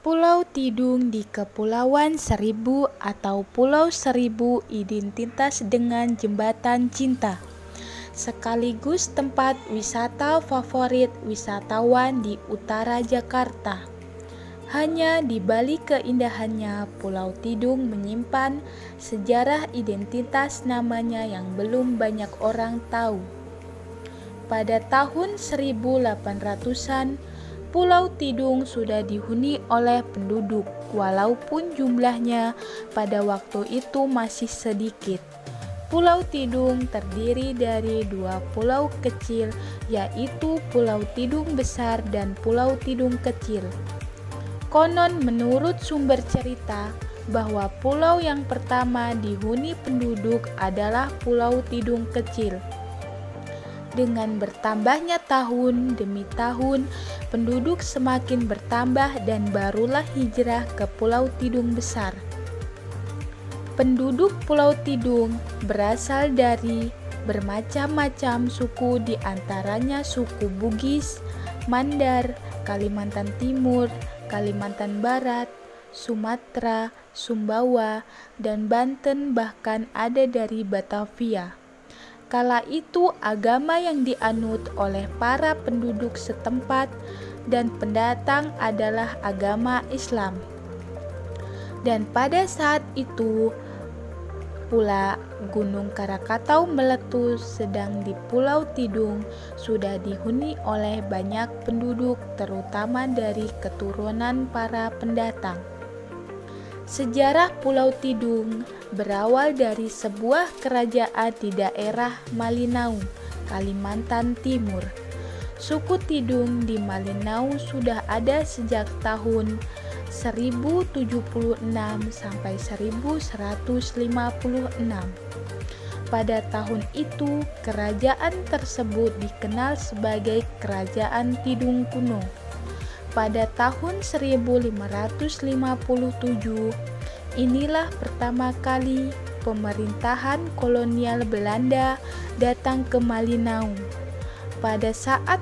Pulau Tidung di Kepulauan Seribu atau Pulau Seribu identitas dengan Jembatan Cinta, sekaligus tempat wisata favorit wisatawan di utara Jakarta. Hanya di balik keindahannya, Pulau Tidung menyimpan sejarah identitas namanya yang belum banyak orang tahu. Pada tahun 1800-an, Pulau Tidung sudah dihuni oleh penduduk, walaupun jumlahnya pada waktu itu masih sedikit. Pulau Tidung terdiri dari dua pulau kecil, yaitu Pulau Tidung Besar dan Pulau Tidung Kecil. Konon menurut sumber cerita bahwa pulau yang pertama dihuni penduduk adalah Pulau Tidung Kecil. Dengan bertambahnya tahun demi tahun, penduduk semakin bertambah dan barulah hijrah ke Pulau Tidung Besar. Penduduk Pulau Tidung berasal dari bermacam-macam suku, di antaranya suku Bugis, Mandar, Kalimantan Timur, Kalimantan Barat, Sumatera, Sumbawa, dan Banten, bahkan ada dari Batavia. Kala itu agama yang dianut oleh para penduduk setempat dan pendatang adalah agama Islam. Dan pada saat itu pula Gunung Krakatau meletus, sedang di Pulau Tidung sudah dihuni oleh banyak penduduk, terutama dari keturunan para pendatang. Sejarah Pulau Tidung berawal dari sebuah kerajaan di daerah Malinau, Kalimantan Timur. Suku Tidung di Malinau sudah ada sejak tahun 1076 sampai 1156. Pada tahun itu, kerajaan tersebut dikenal sebagai Kerajaan Tidung Kuno. Pada tahun 1557, inilah pertama kali pemerintahan kolonial Belanda datang ke Malinau. Pada saat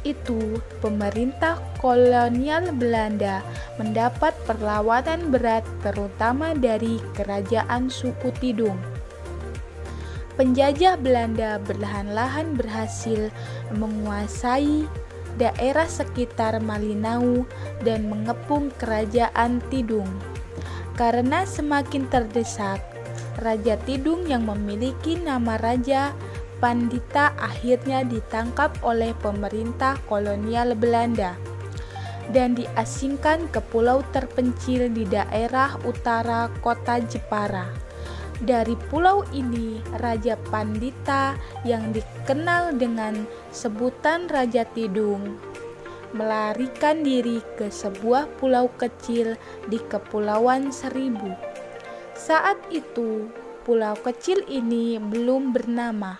itu, pemerintah kolonial Belanda mendapat perlawanan berat, terutama dari kerajaan suku Tidung. Penjajah Belanda perlahan-lahan berhasil menguasai daerah sekitar Malinau dan mengepung kerajaan Tidung. Karena semakin terdesak, Raja Tidung yang memiliki nama Raja Pandita akhirnya ditangkap oleh pemerintah kolonial Belanda dan diasingkan ke pulau terpencil di daerah utara kota Jepara. Dari pulau ini, Raja Pandita yang dikenal dengan sebutan Raja Tidung melarikan diri ke sebuah pulau kecil di Kepulauan Seribu. Saat itu, pulau kecil ini belum bernama.